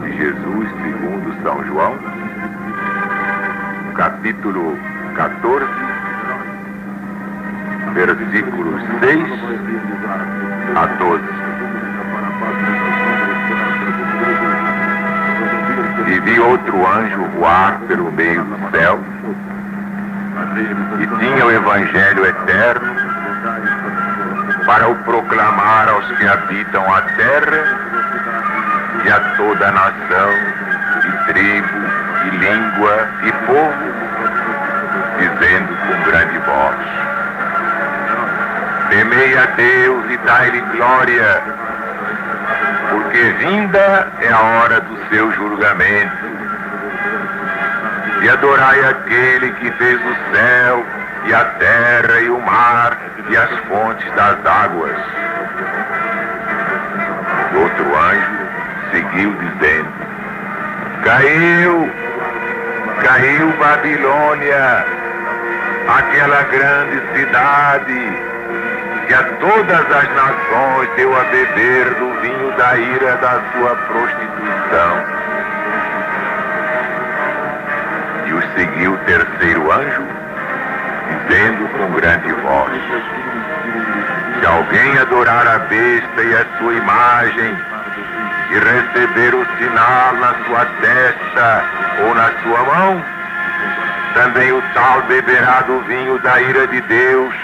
de Jesus segundo São João, capítulo 14, versículos 6 a 12. E vi outro anjo voar pelo meio do céu, e tinha o Evangelho eterno para o proclamar aos que habitam a terra e a toda a nação, e tribo, e língua, e povo, dizendo com grande voz: temei a Deus e dai-lhe glória, porque vinda é a hora do seu julgamento. E adorai aquele que fez o céu, e a terra, e o mar, e as fontes das águas. E outro anjo seguiu dizendo: caiu Babilônia, aquela grande cidade, que a todas as nações deu a beber do vinho da ira da sua prostituição. E os seguiu o terceiro anjo, dizendo com grande voz: se alguém adorar a besta e a sua imagem, e receber o sinal na sua testa ou na sua mão, também o tal beberá do vinho da ira de Deus,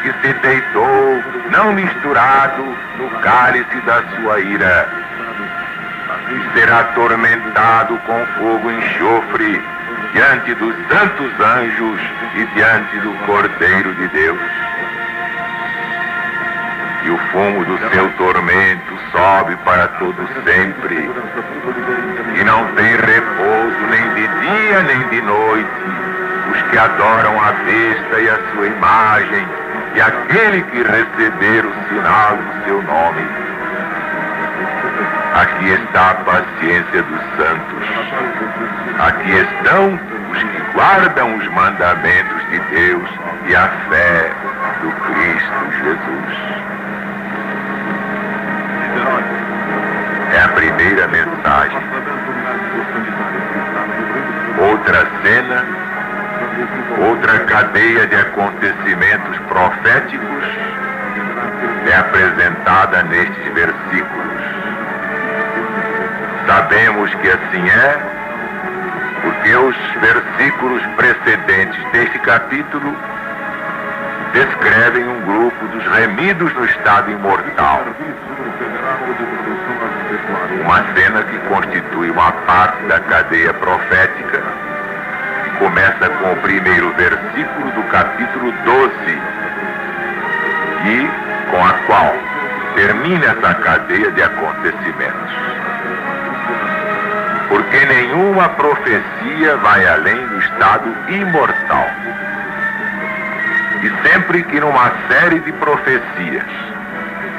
que se deitou, não misturado, no cálice da sua ira, e será atormentado com fogo e enxofre diante dos santos anjos e diante do Cordeiro de Deus. E o fumo do seu tormento sobe para todo sempre, e não tem repouso nem de dia nem de noite os que adoram a besta e a sua imagem, e aquele que receber o sinal do seu nome. Aqui está a paciência dos santos. Aqui estão os que guardam os mandamentos de Deus e a fé do Cristo Jesus. É a primeira mensagem. Outra cena, outra cadeia de acontecimentos proféticos é apresentada nestes versículos. Sabemos que assim é, porque os versículos precedentes deste capítulo descrevem um grupo dos remidos no estado imortal. Uma cena que constitui uma parte da cadeia profética. Começa com o primeiro versículo do capítulo 12 e com a qual termina essa cadeia de acontecimentos. Porque nenhuma profecia vai além do estado imortal. E sempre que numa série de profecias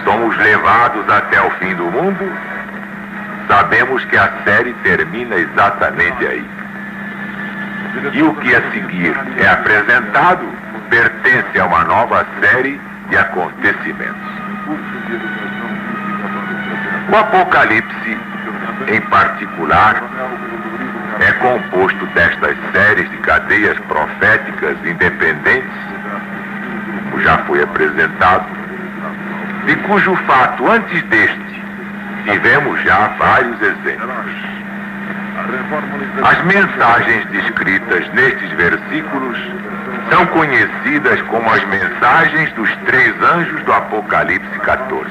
somos levados até o fim do mundo, sabemos que a série termina exatamente aí. E o que a seguir é apresentado pertence a uma nova série de acontecimentos. O Apocalipse, em particular, é composto destas séries de cadeias proféticas independentes, como já foi apresentado, de cujo fato, antes deste, tivemos já vários exemplos. As mensagens descritas nestes versículos são conhecidas como as mensagens dos três anjos do Apocalipse 14.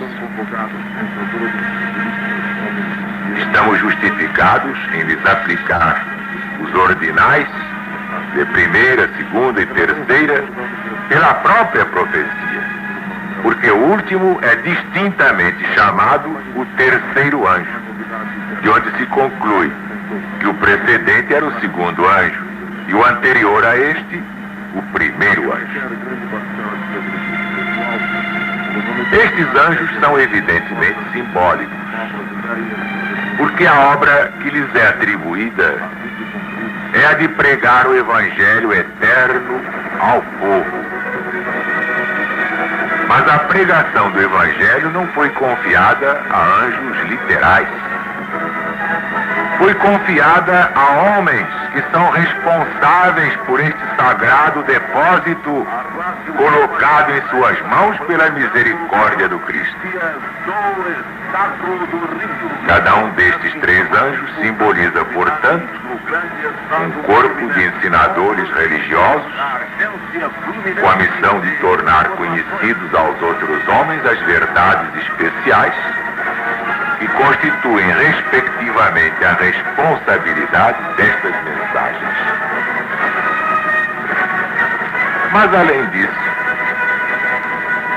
Estamos justificados em lhes aplicar os ordinais de primeira, segunda e terceira pela própria profecia, porque o último é distintamente chamado o terceiro anjo, de onde se conclui que o precedente era o segundo anjo e o anterior a este, o primeiro anjo. Estes anjos são evidentemente simbólicos, porque a obra que lhes é atribuída é a de pregar o Evangelho eterno ao povo. Mas a pregação do Evangelho não foi confiada a anjos literais. foi confiada a homens que são responsáveis por este sagrado depósito colocado em suas mãos pela misericórdia do Cristo. Cada um destes 3 anjos simboliza, portanto, um corpo de ensinadores religiosos com a missão de tornar conhecidos aos outros homens as verdades especiais que constituem, respectivamente, a responsabilidade destas mensagens. Mas, além disso,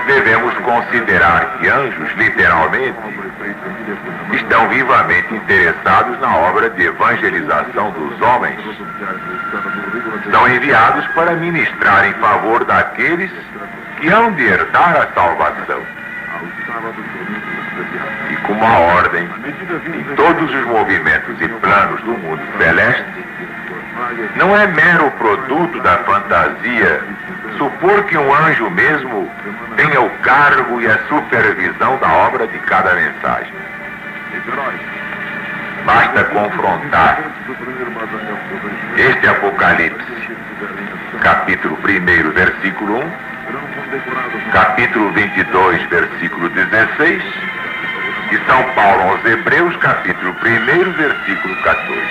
devemos considerar que anjos, literalmente, estão vivamente interessados na obra de evangelização dos homens. São enviados para ministrar em favor daqueles que hão de herdar a salvação. E como a ordem em todos os movimentos e planos do mundo celeste, não é mero produto da fantasia supor que um anjo mesmo tenha o cargo e a supervisão da obra de cada mensagem. Basta confrontar este Apocalipse, capítulo 1, versículo 1, capítulo 22, versículo 16, e São Paulo aos Hebreus, capítulo 1, versículo 14.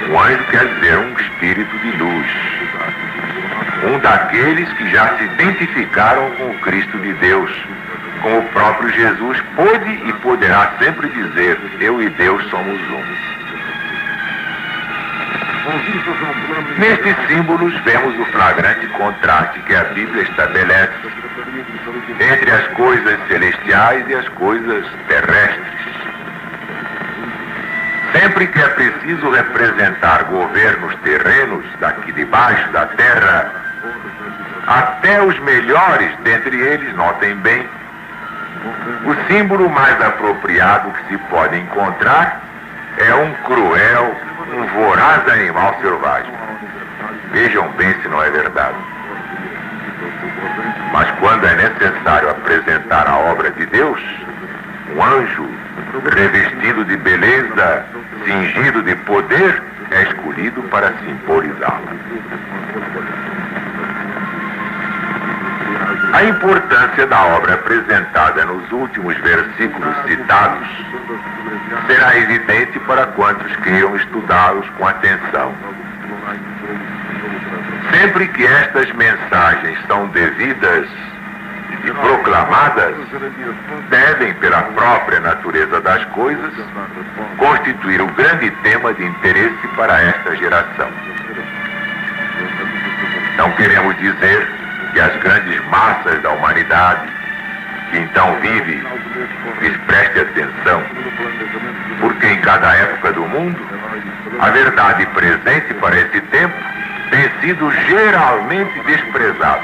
Um anjo quer dizer um espírito de luz, um daqueles que já se identificaram com o Cristo de Deus, como o próprio Jesus pôde e poderá sempre dizer: eu e Deus somos um. Nestes símbolos vemos o flagrante contraste que a Bíblia estabelece entre as coisas celestiais e as coisas terrestres. Sempre que é preciso representar governos terrenos daqui debaixo da terra, até os melhores dentre eles, notem bem, o símbolo mais apropriado que se pode encontrar é um cruel, um voraz animal selvagem. Vejam bem se não é verdade. Mas quando é necessário apresentar a obra de Deus, um anjo revestido de beleza, cingido de poder, é escolhido para simbolizá-la. A importância da obra apresentada nos últimos versículos citados será evidente para quantos queiram estudá-los com atenção. Sempre que estas mensagens são devidas e proclamadas, devem, pela própria natureza das coisas, constituir o grande tema de interesse para esta geração. Não queremos dizer que as grandes massas da humanidade, que então vive, lhes preste atenção, porque em cada época do mundo, a verdade presente para esse tempo tem sido geralmente desprezada.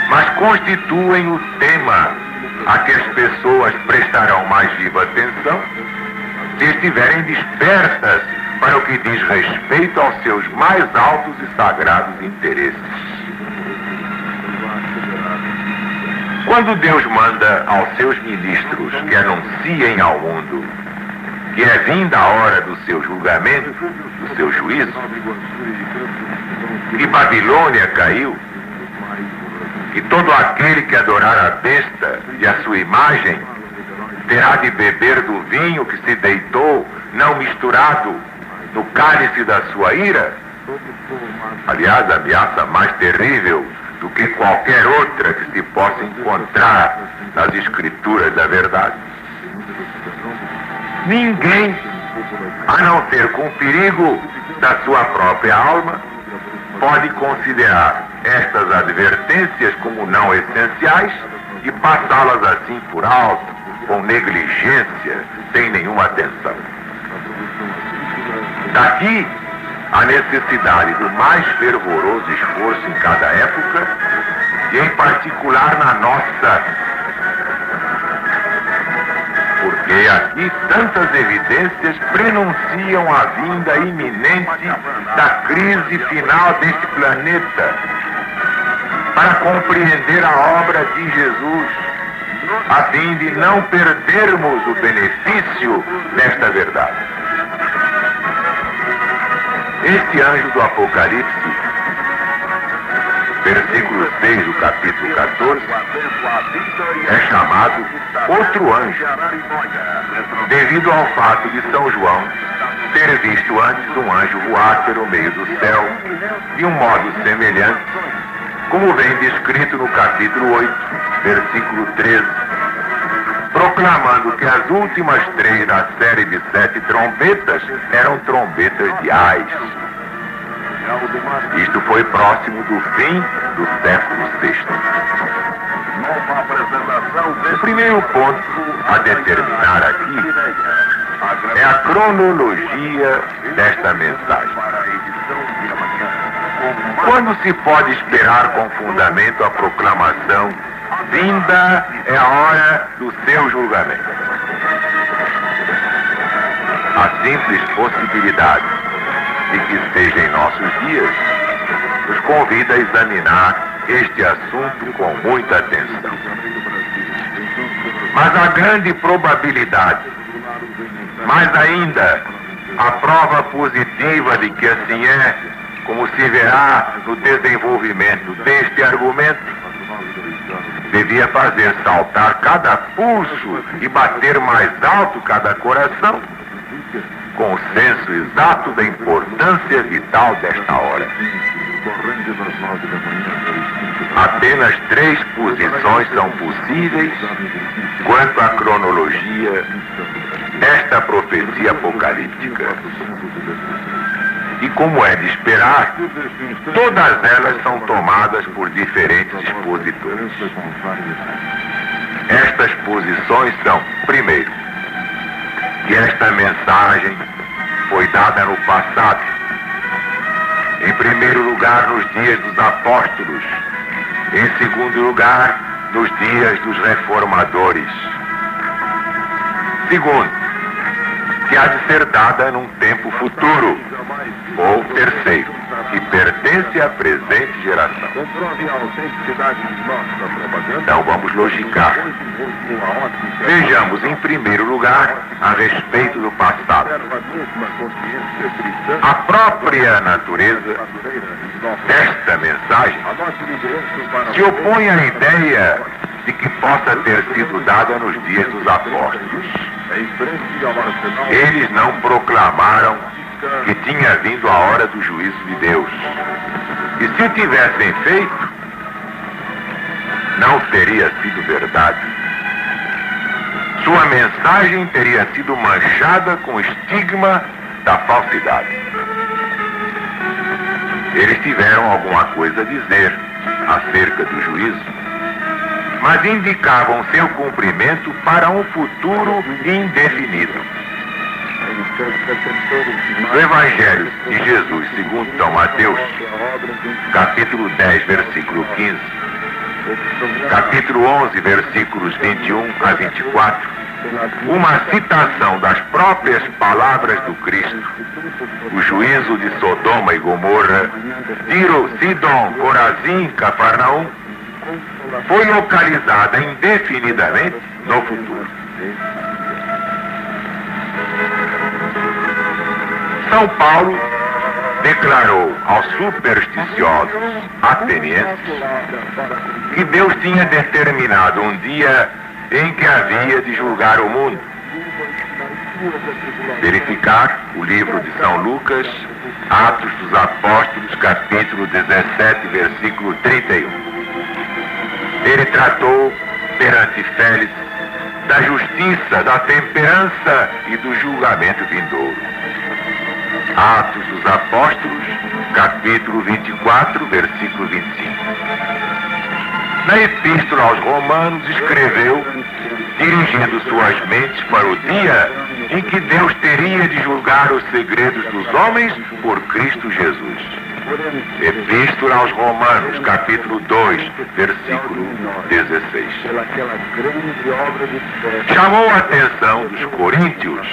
Mas constituem o tema a que as pessoas prestarão mais viva atenção se estiverem dispersas para o que diz respeito aos seus mais altos e sagrados interesses. Quando Deus manda aos seus ministros que anunciem ao mundo que é vinda a hora do seu julgamento, do seu juízo, que Babilônia caiu, que todo aquele que adorar a besta e a sua imagem terá de beber do vinho que se deitou, não misturado, no cálice da sua ira. Aliás, a ameaça mais terrível do que qualquer outra que se possa encontrar nas escrituras da verdade. Ninguém, a não ser com perigo da sua própria alma, pode considerar estas advertências como não essenciais e passá-las assim por alto, com negligência, sem nenhuma atenção. Daqui a necessidade do mais fervoroso esforço em cada época, e em particular na nossa, porque aqui tantas evidências prenunciam a vinda iminente da crise final deste planeta. Para compreender a obra de Jesus, a fim de não perdermos o benefício desta verdade. Este anjo do Apocalipse, versículo 6 do capítulo 14, é chamado outro anjo, devido ao fato de São João ter visto antes um anjo voar pelo meio do céu de um modo semelhante, como vem descrito no capítulo 8, versículo 13, proclamando que as últimas 3 da série de 7 trombetas eram trombetas de ais. Isto foi próximo do fim do século VI. O primeiro ponto a determinar aqui é a cronologia desta mensagem. Quando se pode esperar com fundamento a proclamação vinda é a hora do seu julgamento? A simples possibilidade de que esteja em nossos dias nos convida a examinar este assunto com muita atenção. Mas a grande probabilidade, mais ainda a prova positiva de que assim é, como se verá no desenvolvimento deste argumento, devia fazer saltar cada pulso e bater mais alto cada coração, com o senso exato da importância vital desta hora. Apenas 3 posições são possíveis quanto à cronologia desta profecia apocalíptica. E como é de esperar, todas elas são tomadas por diferentes expositores. Estas posições são, primeiro, que esta mensagem foi dada no passado. Em primeiro lugar, nos dias dos apóstolos. Em segundo lugar, nos dias dos reformadores. Segundo, que há de ser dada num tempo futuro. Ou terceiro, que pertence à presente geração. Então vamos logicar. Vejamos em primeiro lugar a respeito do passado. A própria natureza desta mensagem se opõe à ideia de que possa ter sido dada nos dias dos apóstolos. Eles não proclamaram que tinha vindo a hora do juízo de Deus. E se o tivessem feito, não teria sido verdade. Sua mensagem teria sido manchada com o estigma da falsidade. Eles tiveram alguma coisa a dizer acerca do juízo, mas indicavam seu cumprimento para um futuro indefinido. No Evangelho de Jesus segundo São Mateus, capítulo 10, versículo 15, capítulo 11, versículos 21 a 24, uma citação das próprias palavras do Cristo, o juízo de Sodoma e Gomorra, Tiro, Sidom, Corazim, Cafarnaum, foi localizada indefinidamente no futuro. São Paulo declarou aos supersticiosos atenienses que Deus tinha determinado um dia em que havia de julgar o mundo. Verificar o livro de São Lucas, Atos dos Apóstolos, capítulo 17, versículo 31. Ele tratou perante Félix da justiça, da temperança e do julgamento vindouro. Atos dos Apóstolos, capítulo 24, versículo 25. Na Epístola aos Romanos escreveu, dirigindo suas mentes para o dia em que Deus teria de julgar os segredos dos homens por Cristo Jesus. Epístola aos Romanos, capítulo 2, versículo 16. Chamou a atenção dos coríntios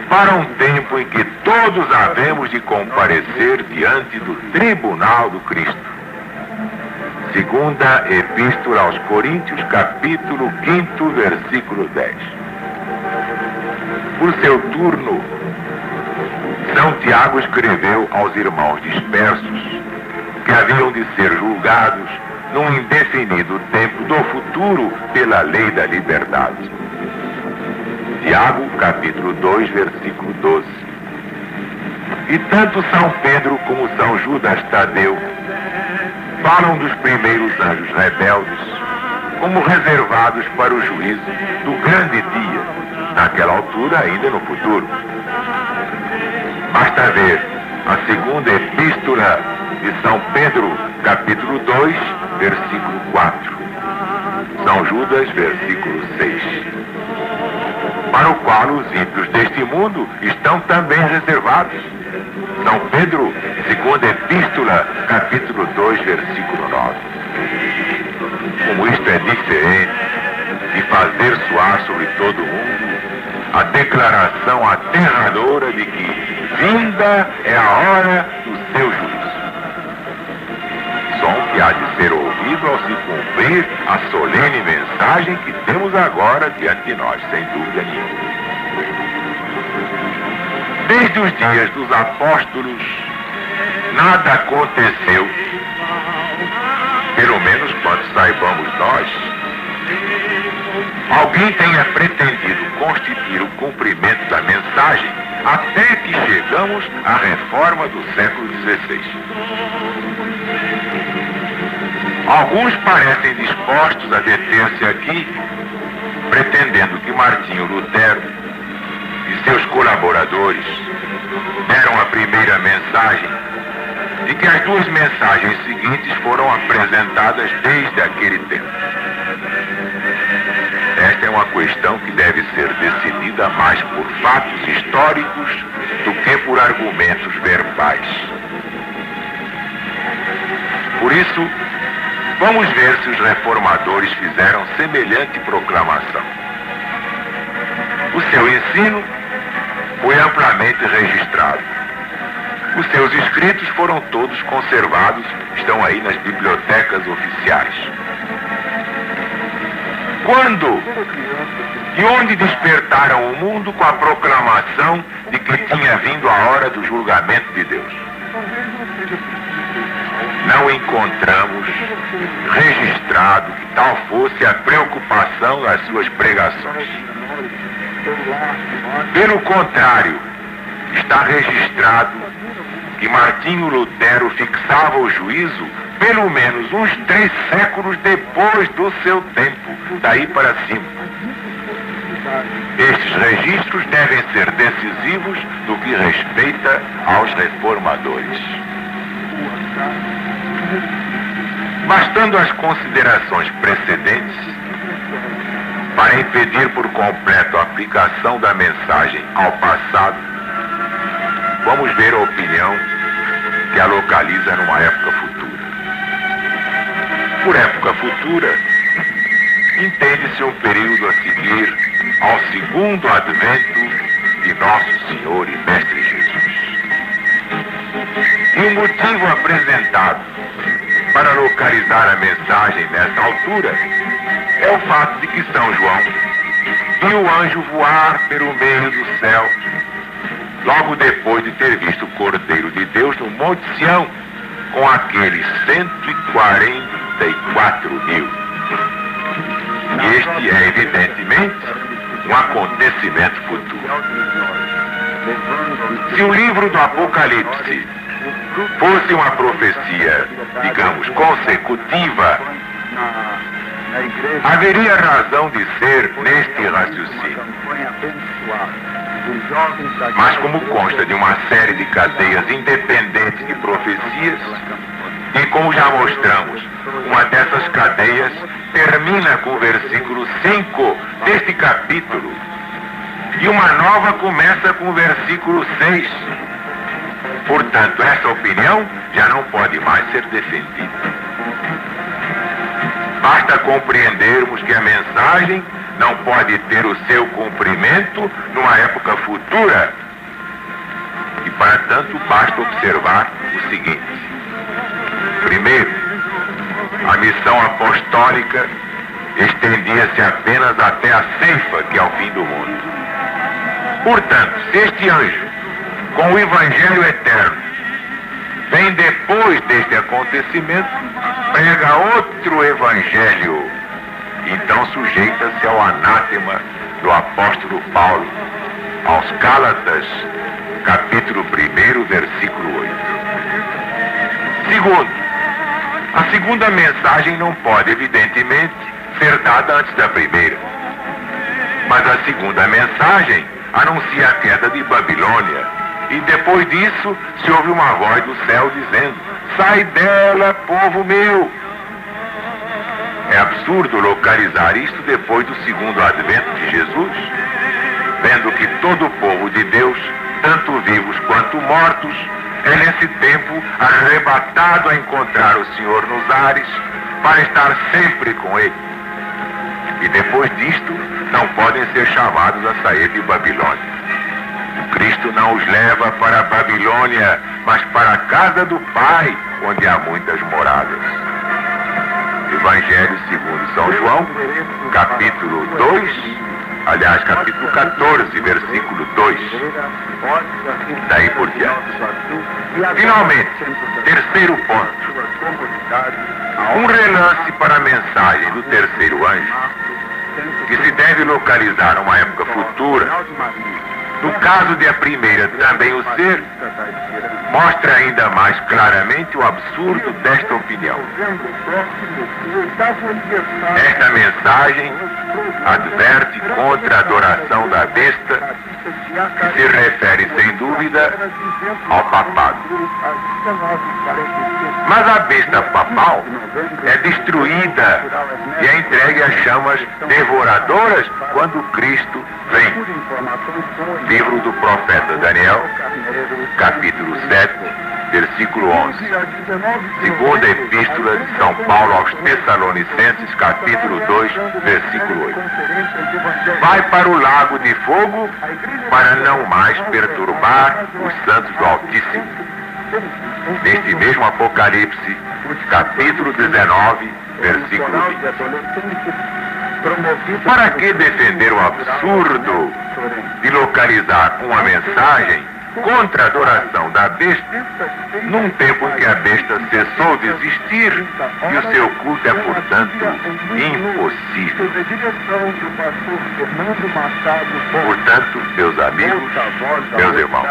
para um tempo em que todos havemos de comparecer diante do tribunal do Cristo. Segunda Epístola aos Coríntios, capítulo 5, versículo 10. Por seu turno, São Tiago escreveu aos irmãos dispersos que haviam de ser julgados num indefinido tempo do futuro pela lei da liberdade. Tiago, capítulo 2, versículo 12. E tanto São Pedro como São Judas Tadeu falam dos primeiros anjos rebeldes como reservados para o juízo do grande dia, naquela altura ainda no futuro. Basta ver a segunda epístola de São Pedro, capítulo 2, versículo 4. São Judas, versículo 6. Para o qual os ímpios deste mundo estão também reservados. São Pedro, segunda epístola, capítulo 2, versículo 9. Como isto é diferente de fazer soar sobre todo mundo a declaração aterradora de que vinda é a hora do seu juízo. Som que há de ser ouvido ao se cumprir a solene mensagem que temos agora diante de nós, sem dúvida nenhuma. Desde os dias dos apóstolos, nada aconteceu, pelo menos quando saibamos nós, alguém tenha pretendido constituir o cumprimento da mensagem até que chegamos à reforma do século XVI. Alguns parecem dispostos a deter-se aqui, pretendendo que Martinho Lutero e seus colaboradores deram a primeira mensagem e que as duas mensagens seguintes foram apresentadas desde aquele tempo. Esta é uma questão que deve ser decidida mais por fatos históricos do que por argumentos verbais. Por isso, vamos ver se os reformadores fizeram semelhante proclamação. O seu ensino foi amplamente registrado. Os seus escritos foram todos conservados, estão aí nas bibliotecas oficiais. Quando e onde despertaram o mundo com a proclamação de que tinha vindo a hora do julgamento de Deus? Não encontramos registrado que tal fosse a preocupação das suas pregações. Pelo contrário, está registrado que Martinho Lutero fixava o juízo pelo menos uns 3 séculos depois do seu tempo, daí para cima. Estes registros devem ser decisivos no que respeita aos reformadores. Bastando as considerações precedentes para impedir por completo a aplicação da mensagem ao passado, vamos ver a opinião que a localiza numa época futura. Por época futura, entende-se um período a seguir ao segundo advento de Nosso Senhor e Mestre Jesus. E o motivo apresentado para localizar a mensagem nessa altura é o fato de que São João viu o anjo voar pelo meio do céu logo depois de ter visto o Cordeiro de Deus no Monte Sião com aqueles 144 mil. E este é, evidentemente, um acontecimento futuro. Se o livro do Apocalipse fosse uma profecia, digamos, consecutiva, haveria razão de ser neste raciocínio. Mas como consta de uma série de cadeias independentes de profecias, e como já mostramos, uma dessas cadeias termina com o versículo 5 deste capítulo, e uma nova começa com o versículo 6. Portanto, essa opinião já não pode mais ser defendida. Basta compreendermos que a mensagem não pode ter o seu cumprimento numa época futura. E, para tanto, basta observar o seguinte. Primeiro, A missão apostólica estendia-se apenas até a ceifa, que é o fim do mundo. Portanto, se este anjo, com o Evangelho eterno, vem depois deste acontecimento, prega outro Evangelho, então sujeita-se ao anátema do apóstolo Paulo, aos Gálatas, capítulo 1, versículo 8. Segundo, a segunda mensagem não pode, evidentemente, ser dada antes da primeira. Mas a segunda mensagem anuncia a queda de Babilônia. E depois disso, se ouve uma voz do céu dizendo: sai dela, povo meu. É absurdo localizar isto depois do segundo advento de Jesus, vendo que todo o povo de Deus, tanto vivos quanto mortos, é nesse tempo arrebatado a encontrar o Senhor nos ares, para estar sempre com Ele. E depois disto, não podem ser chamados a sair de Babilônia. Cristo não os leva para a Babilônia, mas para a casa do Pai, onde há muitas moradas. Evangelho segundo São João, capítulo 2, aliás, capítulo 14, versículo 2. Daí por diante. Finalmente, terceiro ponto. Um relance para a mensagem do terceiro anjo, que se deve localizar uma época futura. No caso de a primeira também o ser, mostra ainda mais claramente o absurdo desta opinião. Esta mensagem adverte contra a adoração da besta, que se refere sem dúvida ao papado. Mas a besta papal é destruída e é entregue às chamas devoradoras quando Cristo vem. Livro do profeta Daniel, capítulo 7, versículo 11. Segunda epístola de São Paulo aos Tessalonicenses, capítulo 2, versículo 8. Vai para o lago de fogo para não mais perturbar os santos do Altíssimo. Neste mesmo Apocalipse, capítulo 19, versículo 20. Para que defender o absurdo de localizar uma mensagem contra a adoração da besta, num tempo em que a besta cessou de existir e o seu culto é, portanto, impossível? Portanto, meus amigos, meus irmãos,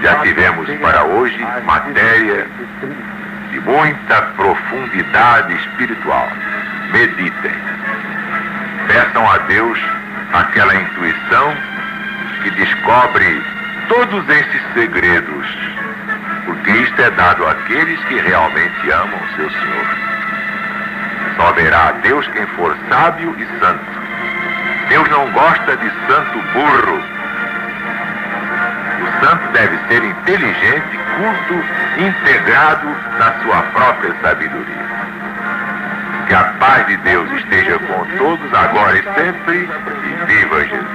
já tivemos para hoje matéria de muita profundidade espiritual. Meditem. Peçam a Deus aquela intuição que descobre todos esses segredos, porque isto é dado àqueles que realmente amam seu Senhor. Só verá a Deus quem for sábio e santo. Deus não gosta de santo burro. O santo deve ser inteligente, culto, integrado na sua própria sabedoria. Que a paz de Deus esteja com todos, agora e sempre, e viva Jesus.